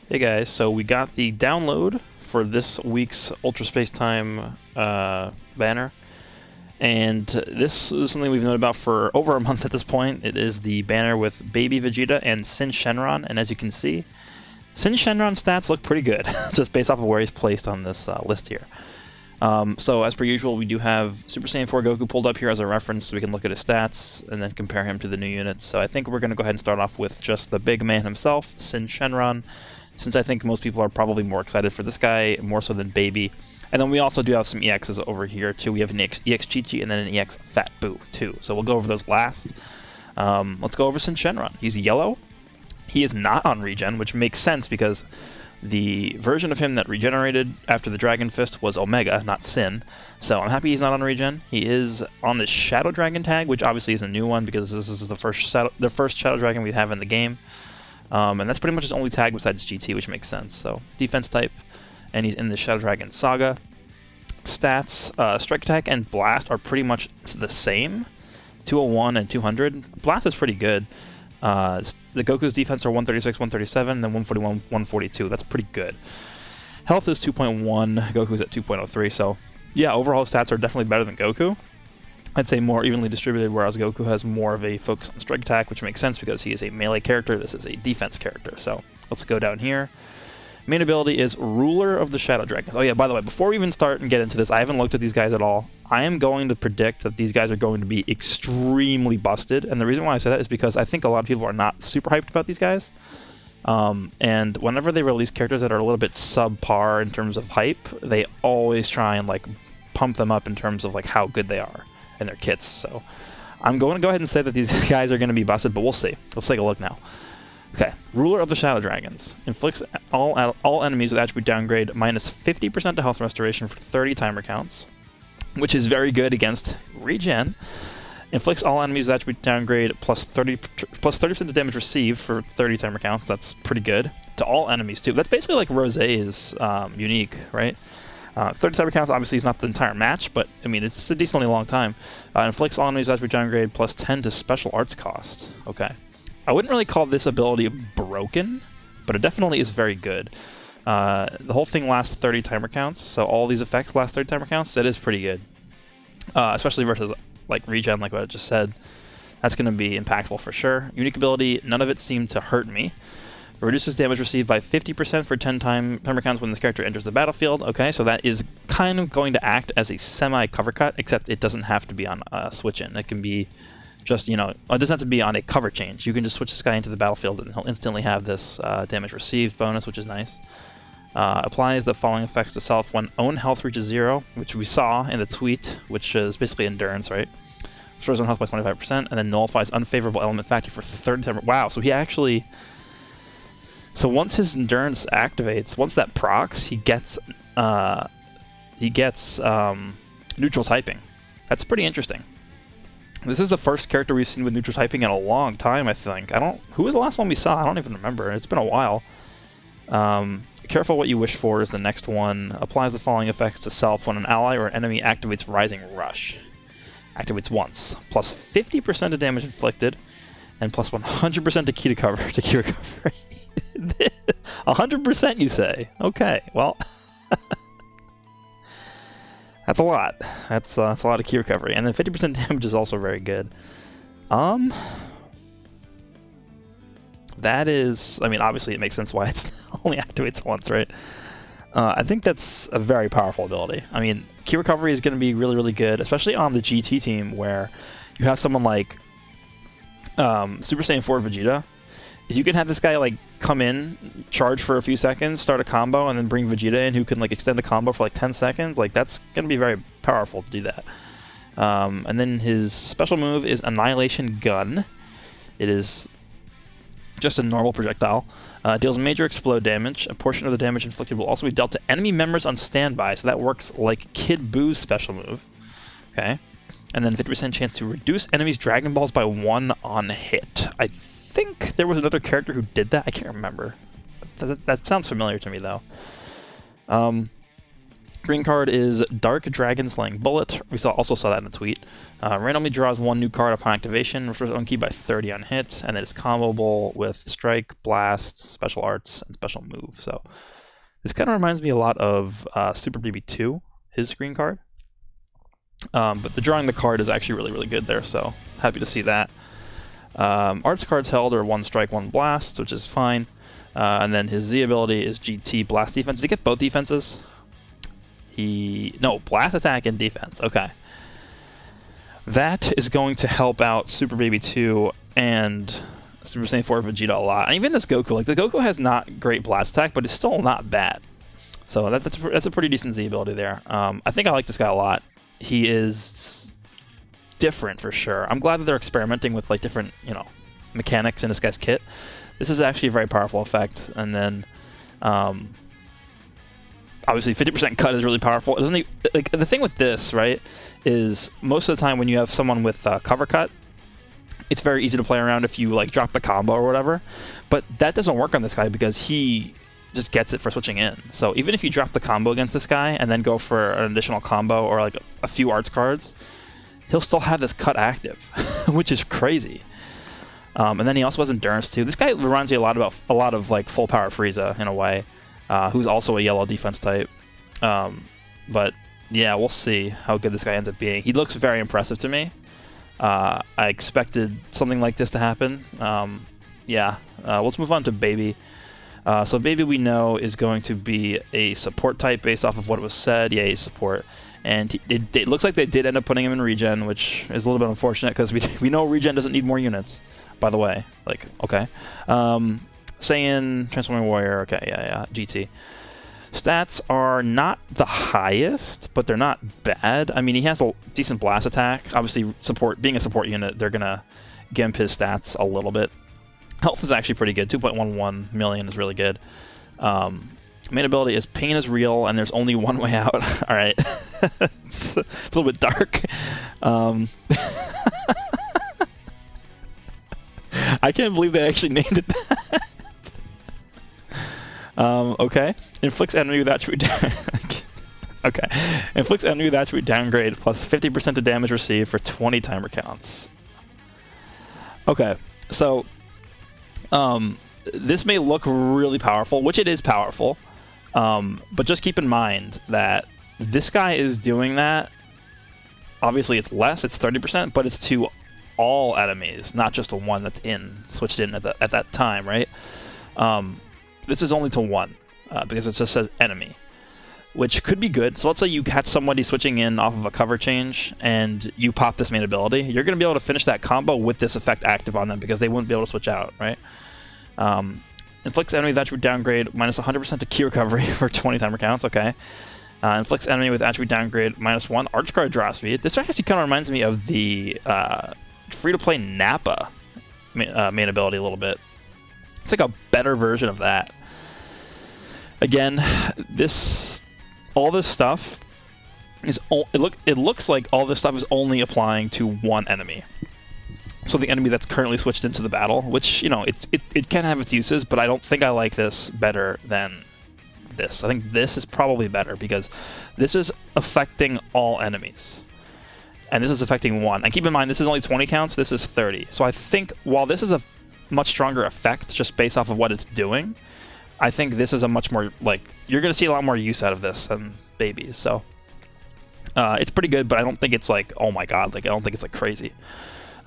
Hey guys, so we got the download for this week's Ultra Space Time banner, and this is something we've known about for over a month at this point. It is the banner with Baby Vegeta and Sin Shenron, and as you can see, Sin Shenron's stats look pretty good, just based off of where he's placed on this list here. So as per usual, we do have Super Saiyan 4 Goku pulled up here as a reference so we can look at his stats and then compare him to the new units. So I think we're going to go ahead and start off with just the big man himself, Sin Shenron, since I think most people are probably more excited for this guy, more so than Baby. And then we also do have some EXs over here too. We have an EX Chichi and then an EX Fat Boo too. So we'll go over those last. Let's go over Sin Shenron. He's yellow. He is not on regen, which makes sense because the version of him that regenerated after the Dragon Fist was Omega, not Sin. So I'm happy he's not on regen. He is on the Shadow Dragon tag, which obviously is a new one because this is the first Shadow Dragon we have in the game. And that's pretty much his only tag besides GT, which makes sense. So defense type, and he's in the Shadow Dragon Saga. Stats, Strike Attack and Blast are pretty much the same, 201 and 200. Blast is pretty good. The Goku's defense are 136, 137, and then 141, 142. That's pretty good. Health is 2.1, Goku's at 2.03, so yeah, overall stats are definitely better than Goku. I'd say more evenly distributed, whereas Goku has more of a focus on strike attack, which makes sense because he is a melee character. This is a defense character. So let's go down here. Main ability is Ruler of the Shadow Dragons. Oh yeah, by the way, before we even start and get into this, I haven't looked at these guys at all. I am going to predict that these guys are going to be extremely busted, and the reason why I say that is because I think a lot of people are not super hyped about these guys. And whenever they release characters that are a little bit subpar in terms of hype, they always try and like pump them up in terms of like how good they are and their kits. So I'm going to go ahead and say that these guys are going to be busted, but we'll see. Let's take a look now. Okay, Ruler of the Shadow Dragons. Inflicts all enemies with attribute downgrade minus 50% to health restoration for 30 timer counts, which is very good against regen. Inflicts all enemies with attribute downgrade plus 30% of damage received for 30 timer counts. That's pretty good. To all enemies too. That's basically like Rosé's unique, right? 30 timer counts obviously is not the entire match, but I mean it's a decently long time. Inflicts all enemies with attribute downgrade plus 10 to special arts cost. Okay. I wouldn't really call this ability broken, but it definitely is very good. The whole thing lasts 30 timer counts, so all these effects last 30 timer counts. That is pretty good, especially versus like regen, like what I just said. That's going to be impactful for sure. Unique ability, none of it seemed to hurt me. Reduces damage received by 50% for 10 timer counts when this character enters the battlefield. Okay, so that is kind of going to act as a semi-cover cut, except it doesn't have to be on switch-in. It can be just, you know, it doesn't have to be on a cover change. You can just switch this guy into the battlefield and he'll instantly have this damage received bonus, which is nice. Applies the following effects to self when own health reaches 0, which we saw in the tweet, which is basically endurance, right? Restores own health by 25%, and then nullifies unfavorable element factor for 30 timer. Wow, so he actually... So once his endurance activates, once that procs, he gets neutral typing. That's pretty interesting. This is the first character we've seen with neutral typing in a long time, I think. Who was the last one we saw? I don't even remember. It's been a while. Careful what you wish for is the next one. Applies the following effects to self when an ally or enemy activates Rising Rush. Activates once. Plus 50% of damage inflicted, and plus 100% to key recovery. 100% you say? Okay, well... That's a lot. That's a lot of key recovery. And then 50% damage is also very good. That is... I mean, obviously it makes sense why it only activates once, right? I think that's a very powerful ability. I mean, key recovery is going to be really, really good, especially on the GT team where you have someone like Super Saiyan 4 Vegeta. If you can have this guy like come in, charge for a few seconds, start a combo, and then bring Vegeta in who can like extend the combo for like 10 seconds, like that's going to be very powerful to do that. And then his special move is Annihilation Gun. It is just a normal projectile. Deals major explode damage. A portion of the damage inflicted will also be dealt to enemy members on standby, so that works like Kid Boo's special move. Okay. And then 50% chance to reduce enemies' Dragon Balls by 1 on hit. I think there was another character who did that. I can't remember. That sounds familiar to me, though. Green card is Dark Dragon Slaying Bullet. We also saw that in the tweet. Randomly draws 1 new card upon activation, refers own key by 30 on hit, and then it's comboable with Strike, Blast, Special Arts, and Special Move. So this kind of reminds me a lot of Super BB2, his green card. But the drawing the card is actually really, really good there, so happy to see that. Arts cards held are 1 Strike, 1 Blast, which is fine. And then his Z ability is GT Blast Defense. Does he get both defenses? No, Blast Attack and Defense. Okay. That is going to help out Super Baby 2 and Super Saiyan 4 Vegeta a lot. And even this Goku. Like, the Goku has not great Blast Attack, but it's still not bad. So that's a pretty decent Z ability there. I think I like this guy a lot. He is different for sure. I'm glad that they're experimenting with like different, mechanics in this guy's kit. This is actually a very powerful effect. And then obviously 50% cut is really powerful. It doesn't like the thing with this, right, is most of the time when you have someone with cover cut, it's very easy to play around if you like drop the combo or whatever. But that doesn't work on this guy because he just gets it for switching in. So even if you drop the combo against this guy and then go for an additional combo or like a few arts cards, he'll still have this cut active, which is crazy. And then he also has endurance too. This guy reminds me a lot of like full power Frieza in a way, who's also a yellow defense type. But yeah, we'll see how good this guy ends up being. He looks very impressive to me. I expected something like this to happen. Let's move on to Baby. So Baby, we know, is going to be a support type based off of what was said. Yeah, he's support. And it looks like they did end up putting him in regen, which is a little bit unfortunate because we know regen doesn't need more units, by the way. Like, okay. Saiyan, Transforming Warrior, okay, yeah, GT. Stats are not the highest, but they're not bad. I mean, he has a decent blast attack. Obviously, being a support unit, they're going to gimp his stats a little bit. Health is actually pretty good. 2.11 million is really good. Main ability is Pain is Real, and there's only one way out. All right. It's a little bit dark. I can't believe they actually named it that. Okay. Inflicts enemy with attribute Okay. Inflicts enemy with attribute downgrade plus 50% of damage received for 20 timer counts. Okay. So this may look really powerful, which it is powerful. But just keep in mind that this guy is doing that. Obviously, it's less. It's 30%, but it's to all enemies, not just the one that's switched in at that time, right? This is only to one because it just says enemy, which could be good. So let's say you catch somebody switching in off of a cover change and you pop this main ability. You're going to be able to finish that combo with this effect active on them because they wouldn't be able to switch out, right? Inflicts enemy with attribute downgrade minus 100% to key recovery for 20 timer counts. Okay. Inflicts enemy with attribute downgrade minus 1 arch card draw speed. This actually kind of reminds me of the free-to-play Nappa main ability a little bit. It's like a better version of that. Again, all this stuff is it looks like all this stuff is only applying to one enemy. So the enemy that's currently switched into the battle, which, it can have its uses, but I don't think I like this better than this. I think this is probably better because this is affecting all enemies. And this is affecting one. And keep in mind, this is only 20 counts, this is 30. So I think while this is a much stronger effect just based off of what it's doing, I think this is a much more, you're going to see a lot more use out of this than Babies. So it's pretty good, but I don't think it's oh my god, I don't think it's crazy.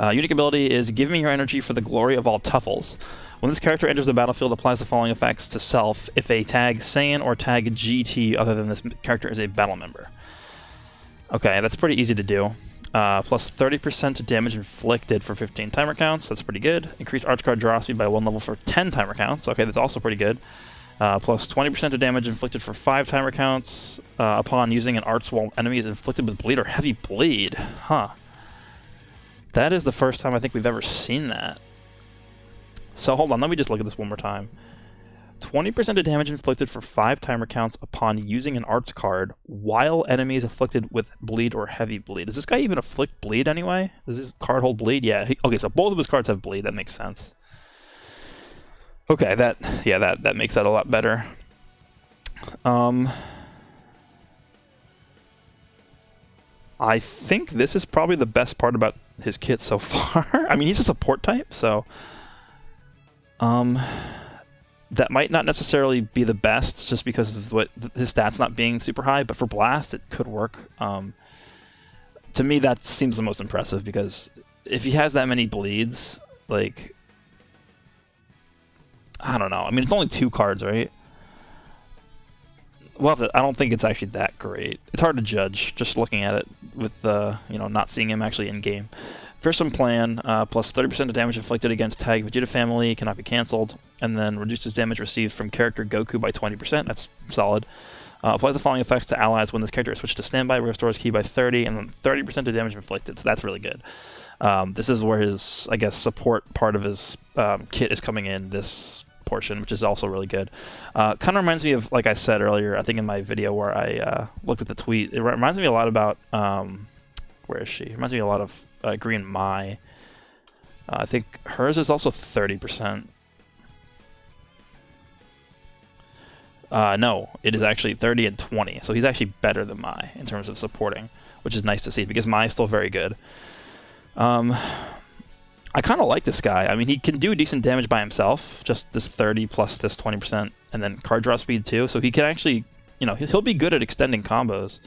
Unique ability is Give Me Your Energy for the Glory of All Tuffles. When this character enters the battlefield, applies the following effects to self if a tag Saiyan or tag GT other than this character is a battle member. Okay, that's pretty easy to do. Plus 30% damage inflicted for 15 timer counts. That's pretty good. Increase arch card draw speed by 1 level for 10 timer counts. Okay, that's also pretty good. Plus 20% of damage inflicted for 5 timer counts upon using an arts while enemy is inflicted with bleed or heavy bleed. Huh. That is the first time I think we've ever seen that. So hold on, let me just look at this one more time. 20% of damage inflicted for 5 timer counts upon using an arts card while enemy is afflicted with bleed or heavy bleed. Does this guy even afflict bleed anyway? Does this card hold bleed? Yeah. Okay, so both of his cards have bleed. That makes sense. Okay, that makes that a lot better. I think this is probably the best part about his kit so far. I mean, he's a support type, so that might not necessarily be the best just because of what his stats not being super high, but for Blast, it could work. To me, that seems the most impressive because if he has that many bleeds, like, I don't know. I mean, it's only 2 cards, right? Well, I don't think it's actually that great. It's hard to judge just looking at it with not seeing him actually in game. Fearsome Plan, plus 30% of damage inflicted against Tag Vegeta family, cannot be cancelled, and then reduces damage received from character Goku by 20%. That's solid. Applies the following effects to allies when this character is switched to standby, restores ki by 30, and then 30% of damage inflicted. So that's really good. This is where his, I guess, support part of his kit is coming in. This portion, which is also really good. Kind of reminds me of, like I said earlier, I think in my video where I looked at the tweet, it reminds me a lot about, where is she? It reminds me a lot of Green Mai. I think hers is also 30%. No, it is actually 30 and 20, so he's actually better than Mai in terms of supporting, which is nice to see because Mai is still very good. I kind of like this guy. I mean, he can do decent damage by himself, just this 30 plus this 20%, and then card draw speed too. So he can actually, he'll be good at extending combos.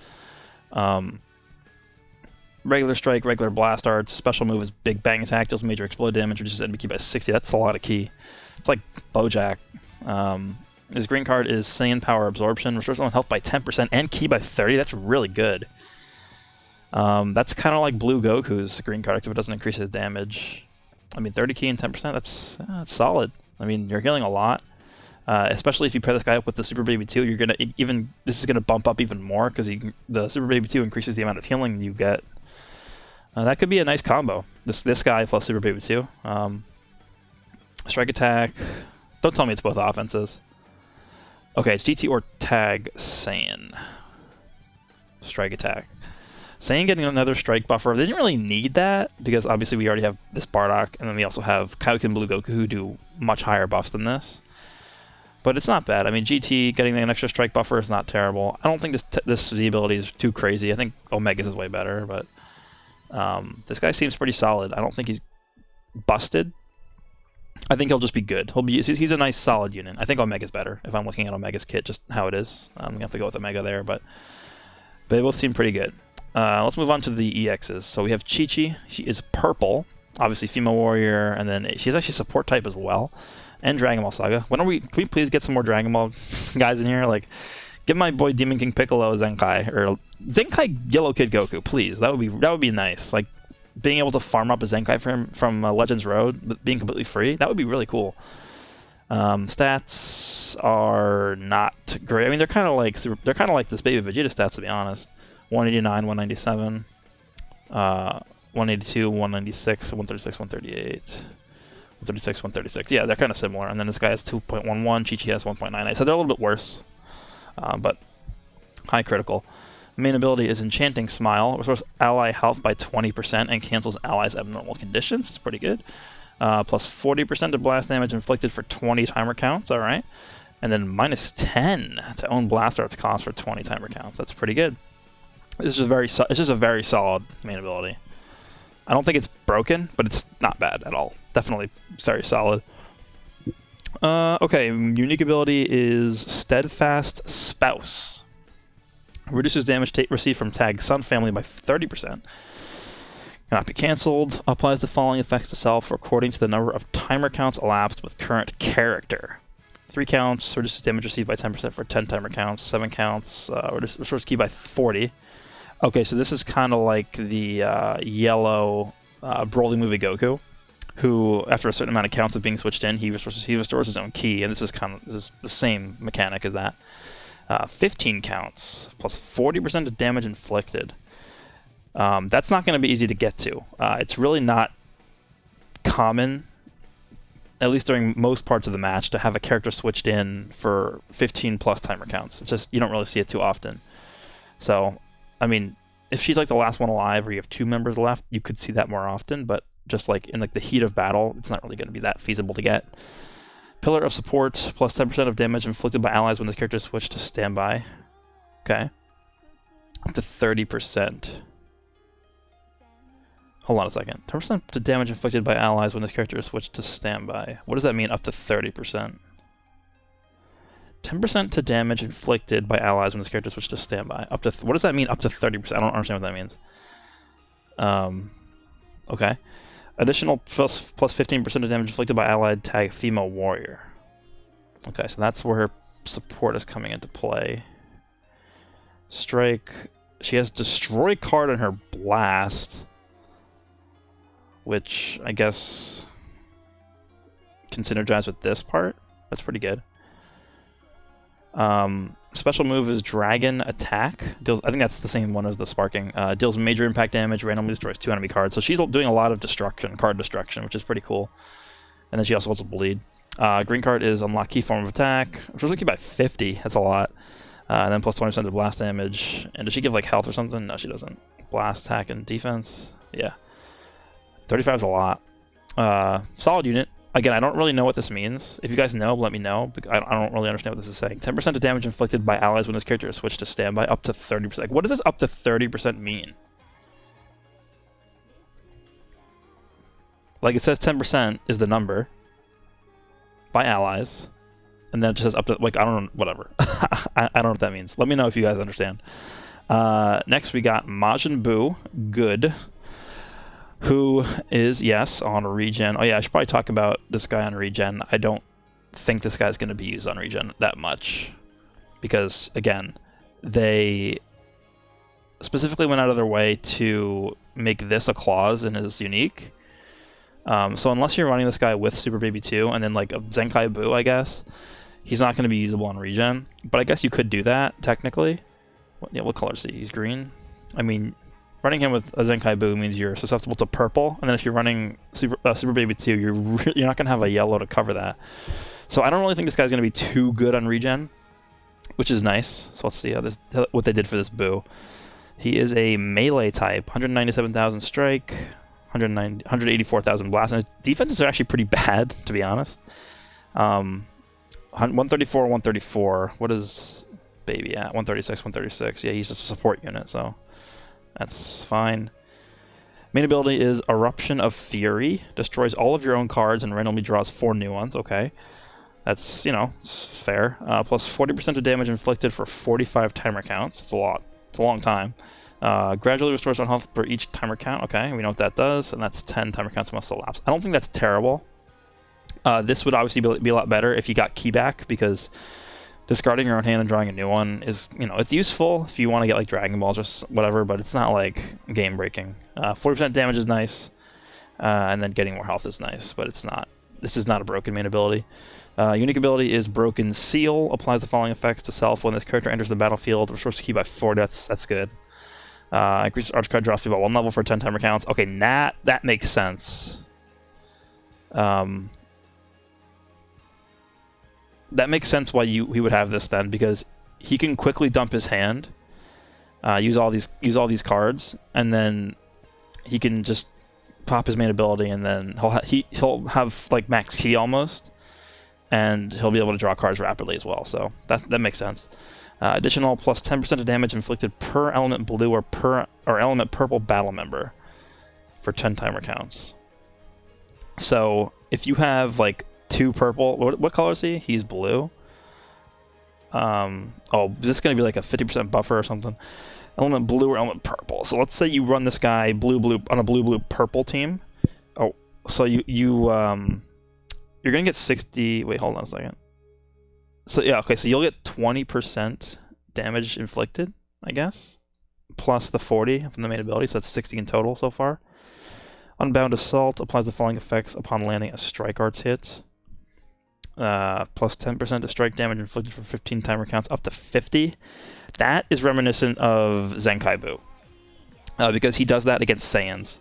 Regular strike, regular blast arts, special move is big bang attack, deals major explode damage, reduces enemy ki by 60. That's a lot of ki. It's like Bojack. His green card is Saiyan Power Absorption, restores someone health by 10% and ki by 30. That's really good. That's kind of like Blue Goku's green card, except it doesn't increase his damage. I mean, 30 ki and 10%, that's solid. I mean, you're healing a lot. Especially if you pair this guy up with the Super Baby 2, you're gonna this is gonna bump up even more because the Super Baby 2 increases the amount of healing you get. That could be a nice combo. This guy plus Super Baby 2. Strike attack. Don't tell me it's both offenses. Okay, it's GT or Tag Saiyan. Strike attack. Saiyan getting another strike buffer, they didn't really need that, because obviously we already have this Bardock, and then we also have Kaioken Blue Goku who do much higher buffs than this. But it's not bad. I mean, GT getting an extra strike buffer is not terrible. I don't think this Z ability is too crazy. I think Omega's is way better, but this guy seems pretty solid. I don't think he's busted. I think he'll just be good. He's a nice solid unit. I think Omega's better if I'm looking at Omega's kit, just how it is. I'm going to have to go with Omega there, but they both seem pretty good. Let's move on to the EXs. So we have Chichi. She is purple, obviously female warrior, and then she's actually support type as well. And Dragon Ball Saga. Can we please get some more Dragon Ball guys in here? Like, give my boy Demon King Piccolo Zenkai, or Zenkai Yellow Kid Goku, please. That would be nice. Like, being able to farm up a Zenkai from Legends Road, being completely free, that would be really cool. Stats are not great. I mean, they're kind of like this Baby Vegeta stats, to be honest. 189, 197, 182, 196, 136, 138, 136, 136. Yeah, they're kind of similar. And then this guy has 2.11, Chichi has 1.98. So they're a little bit worse, but high critical. Main ability is Enchanting Smile, restores ally health by 20% and cancels allies' abnormal conditions. It's pretty good. Plus 40% of blast damage inflicted for 20 timer counts. All right. And then minus 10 to own blast arts cost for 20 timer counts. That's pretty good. It's just a very solid main ability. I don't think it's broken, but it's not bad at all. Definitely very solid. Okay, unique ability is Steadfast Spouse. Reduces damage received from Tag Sun family by 30%. Cannot be cancelled. Applies the following effects to self according to the number of timer counts elapsed with current character. 3 counts, reduces damage received by 10% for 10 timer counts. 7 counts, restores ki by 40. Okay, so this is kind of like the yellow Broly movie Goku, who, after a certain amount of counts of being switched in, he restores his own ki, and this is the same mechanic as that. 15 counts, plus 40% of damage inflicted. That's not going to be easy to get to. It's really not common, at least during most parts of the match, to have a character switched in for 15 plus timer counts. It's just, you don't really see it too often. So, I mean, if she's like the last one alive, or you have 2 members left, you could see that more often, but just like in like the heat of battle, it's not really going to be that feasible to get. Pillar of Support, plus 10% of damage inflicted by allies when this character is switched to standby. Okay. Up to 30%. 30% of damage inflicted by allies when this character is switched to standby. Okay. Up to 30%. 30% of damage inflicted by allies when this character is switched to standby. Okay. Hold on a second. 10% to damage inflicted by allies when this character is switched to standby. What does that mean, up to 30%? 10% to damage inflicted by allies when this character is switched to standby. Up to what does that mean, up to 30%? I don't understand what that means. Okay. Additional plus 15% of damage inflicted by allied tag female warrior. Okay, so that's where her support is coming into play. Strike. She has destroy card on her blast, which I guess can synergize with this part. That's pretty good. Special move is Dragon Attack. I think that's the same one as the Sparking. Deals major impact damage, randomly destroys 2 enemy cards. So she's doing a lot of destruction, card destruction, which is pretty cool. And then she also holds a bleed. Green card is unlock key form of attack, which was lucky by 50. That's a lot. And then plus 20% to blast damage. And does she give like health or something? No, she doesn't. Blast, attack, and defense. Yeah. 35 is a lot. Solid unit. Again, I don't really know what this means. If you guys know, let me know. I don't really understand what this is saying. 10% of damage inflicted by allies when this character is switched to standby, up to 30%. Like, what does this up to 30% mean? Like, it says 10% is the number by allies, and then it just says up to, like, I don't know, whatever. I don't know what that means. Let me know if you guys understand. Next, we got Majin Buu, good. Who is, yes, on regen. Oh yeah, I should probably talk about this guy on regen. I don't think this guy's going to be used on regen that much. Because, again, they specifically went out of their way to make this a clause in his unique. So unless you're running this guy with Super Baby 2 and then like a Zenkai Buu, I guess, he's not going to be usable on regen. But I guess you could do that, technically. What color is he? He's green? I mean, running him with a Zenkai Buu means you're susceptible to purple, and then if you're running Super Baby 2, you're not going to have a yellow to cover that. So I don't really think this guy's going to be too good on regen, which is nice. So let's see what they did for this Buu. He is a melee type, 197,000 strike, 184,000 blast, and his defenses are actually pretty bad, to be honest. 134, 134. What is Baby at? 136, 136. Yeah, he's a support unit, so that's fine. Main ability is Eruption of Fury. Destroys all of your own cards and randomly draws 4 new ones. Okay. That's, it's fair. Plus 40% of damage inflicted for 45 timer counts. It's a lot. It's a long time. Gradually restores 1 health per each timer count. Okay, we know what that does, and that's 10 timer counts must elapse. I don't think that's terrible. This would obviously be a lot better if you got key back, because discarding your own hand and drawing a new one is, it's useful if you want to get like Dragon Balls or whatever, but it's not like game breaking. 40% damage is nice, and then getting more health is nice, but it's not. This is not a broken main ability. Unique ability is Broken Seal. Applies the following effects to self when this character enters the battlefield. Restores key by 4. That's good. Increases arch card draw speed by 1 level for 10 timer counts. Okay, that makes sense. That makes sense why he would have this then, because he can quickly dump his hand, use all these cards, and then he can just pop his main ability, and then he'll have like max key almost, and he'll be able to draw cards rapidly as well. So that makes sense. Additional plus 10% of damage inflicted per element blue or element purple battle member for 10 timer counts. So if you have like 2 purple, what color is he? He's blue. Oh, is this going to be like a 50% buffer or something? Element blue or element purple. So let's say you run this guy blue on a blue purple team. Oh, so you're going to get 60. Wait, hold on a second. So yeah, okay, so you'll get 20% damage inflicted, I guess, plus the 40 from the main ability, so that's 60 in total so far. Unbound Assault applies the following effects upon landing a strike arts hit. Plus 10% to strike damage inflicted for 15 timer counts up to 50. That is reminiscent of Zenkai Buu, because he does that against Saiyans.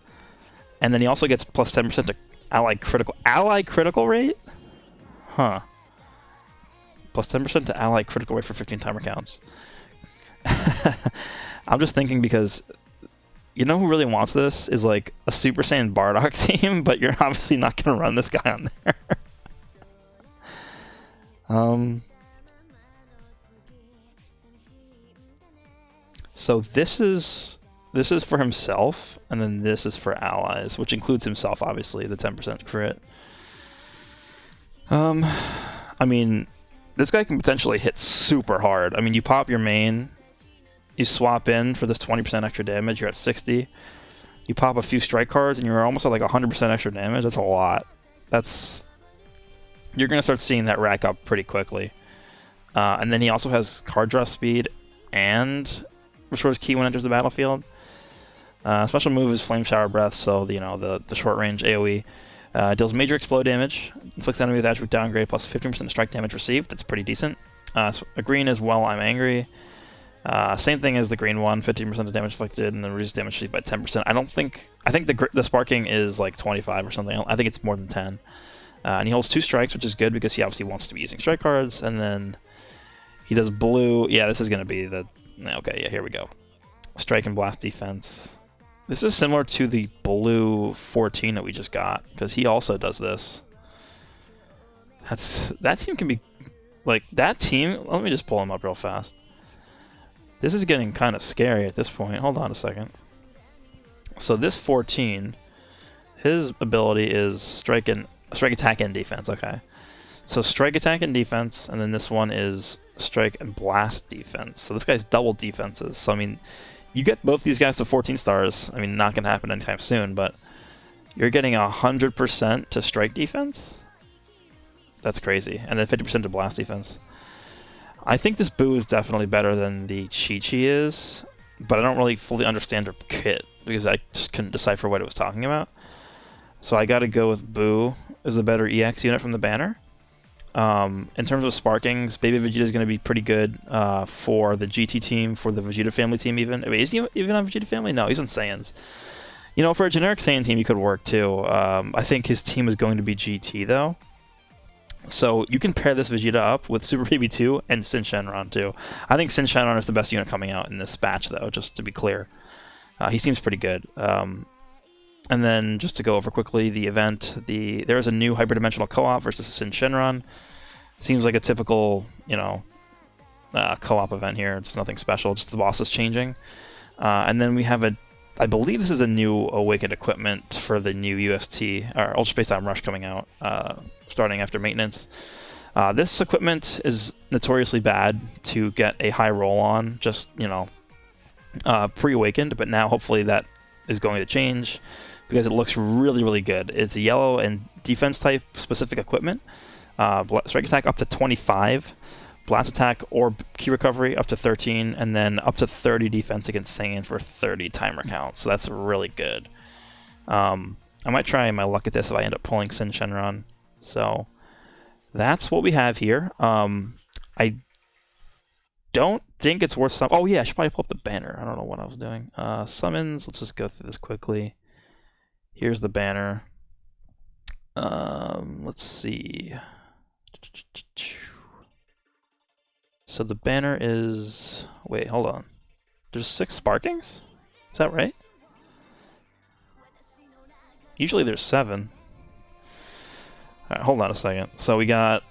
And then he also gets plus 10% to ally critical rate? Huh. Plus 10% to ally critical rate for 15 timer counts. I'm just thinking, because you know who really wants this is like a Super Saiyan Bardock team, but you're obviously not going to run this guy on there. So this is this is for himself, and then this is for allies, which includes himself, obviously, the 10% crit. I mean, this guy can potentially hit super hard. I mean, you pop your main, you swap in for this 20% extra damage, you're at 60. You pop a few strike cards, and you're almost at like 100% extra damage. That's a lot. You're going to start seeing that rack up pretty quickly. And then he also has card draw speed and restores ki when enters the battlefield. Special move is Flame Shower Breath, so the short range AoE. Deals major explode damage, inflicts enemy with attribute downgrade plus 15% strike damage received. That's pretty decent. So a green is Well, I'm Angry. Same thing as the green one, 15% of damage inflicted, and then reduces damage received by 10%. I think the sparking is like 25 or something. I think it's more than 10. And he holds 2 strikes, which is good because he obviously wants to be using strike cards. And then he does blue. Yeah, this is going to be the... Okay, yeah, here we go. Strike and blast defense. This is similar to the blue 14 that we just got, because he also does this. That team can be... Like, that team... Let me just pull him up real fast. This is getting kind of scary at this point. Hold on a second. So this 14, his ability is strike, attack, and defense. Okay. So strike, attack, and defense, and then this one is strike and blast defense. So this guy's double defenses. So, I mean, you get both these guys to 14 stars. I mean, not going to happen anytime soon, but you're getting 100% to strike defense? That's crazy. And then 50% to blast defense. I think this Boo is definitely better than the Chichi is, but I don't really fully understand her kit because I just couldn't decipher what it was talking about. So I gotta go with Boo as a better EX unit from the banner. In terms of sparkings, Baby Vegeta is going to be pretty good for the GT team, for the Vegeta family team even. Wait, is he even on Vegeta family? No, he's on Saiyans. You know, for a generic Saiyan team, he could work too. I think his team is going to be GT though. So you can pair this Vegeta up with Super Baby 2 and Sin Shenron too. I think Sin Shenron is the best unit coming out in this batch though, just to be clear. He seems pretty good. And then just to go over quickly, the event, there is a new hyperdimensional co-op versus Sin Shenron. Seems like a typical, co-op event here. It's nothing special, just the boss is changing. And then we have I believe this is a new Awakened equipment for the new UST, or Ultra Space Time Rush coming out, starting after maintenance. This equipment is notoriously bad to get a high roll on, just, pre-awakened, but now hopefully that is going to change because it looks really, really good. It's a yellow and defense type specific equipment. Strike attack up to 25. Blast attack or key recovery up to 13, and then up to 30 defense against Saiyan for 30 timer count. So that's really good. I might try my luck at this if I end up pulling Sin Shenron. So that's what we have here. I don't think it's worth Oh yeah, I should probably pull up the banner. I don't know what I was doing. Summons. Let's just go through this quickly. Here's the banner. Let's see. So the banner is... Wait, hold on. There's 6 sparkings? Is that right? Usually there's 7. Alright, hold on a second. So we got...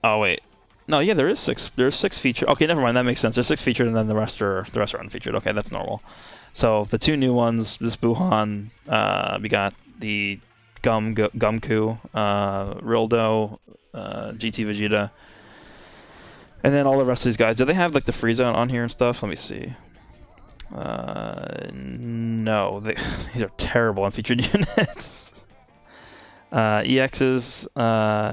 Oh, wait. No, yeah, there is 6. There's 6 featured. Okay, never mind. That makes sense. There's 6 featured, and then the rest are unfeatured. Okay, that's normal. So the 2 new ones, this Buhan, we got the Gumku, Rildo, GT Vegeta, and then all the rest of these guys. Do they have like the Frieza on here and stuff? Let me see. No, these are terrible unfeatured units. EXs,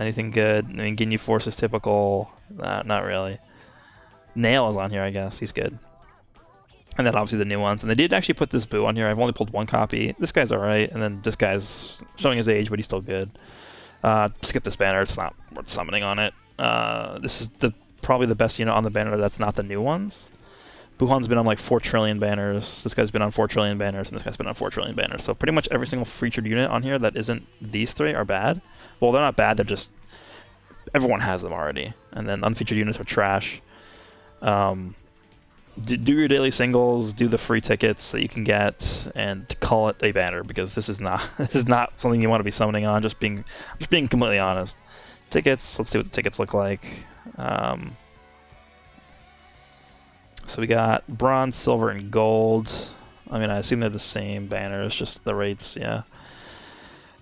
anything good? I mean, Ginyu Force is typical. Not really. Nail is on here, I guess. He's good. And then obviously the new ones. And they did actually put this Boo on here. I've only pulled 1 copy. This guy's alright. And then this guy's showing his age, but he's still good. Skip this banner. It's not worth summoning on it. This is probably the best unit on the banner that's not the new ones. Buhan's been on like 4 trillion banners. This guy's been on 4 trillion banners. And this guy's been on 4 trillion banners. So pretty much every single featured unit on here that isn't these 3 are bad. Well, they're not bad. They're just... Everyone has them already. And then unfeatured units are trash. Do your daily singles, do the free tickets that you can get, and call it a banner, because this is not something you want to be summoning on. Just being completely honest. Tickets. Let's see what the tickets look like. So we got bronze, silver, and gold. I mean, I assume they're the same banners, just the rates, yeah.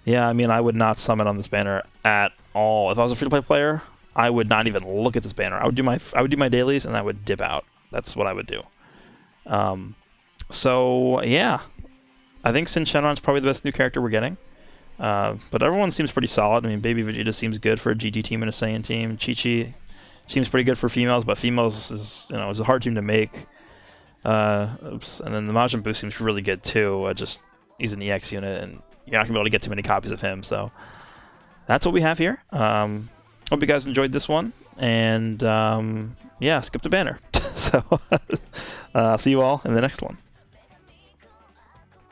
Yeah, I mean, I would not summon on this banner at all. If I was a free-to-play player, I would not even look at this banner. I would do my dailies, and I would dip out. That's what I would do. So, yeah. I think Sin Shenron's probably the best new character we're getting. But everyone seems pretty solid. I mean, Baby Vegeta seems good for a GT team and a Saiyan team. Chichi seems pretty good for females, but females is a hard team to make. Oops. And then the Majin Buu seems really good too. He's an EX unit, and you're not gonna be able to get too many copies of him. So that's what we have here. Hope you guys enjoyed this one, and yeah, skip the banner. So see you all in the next one.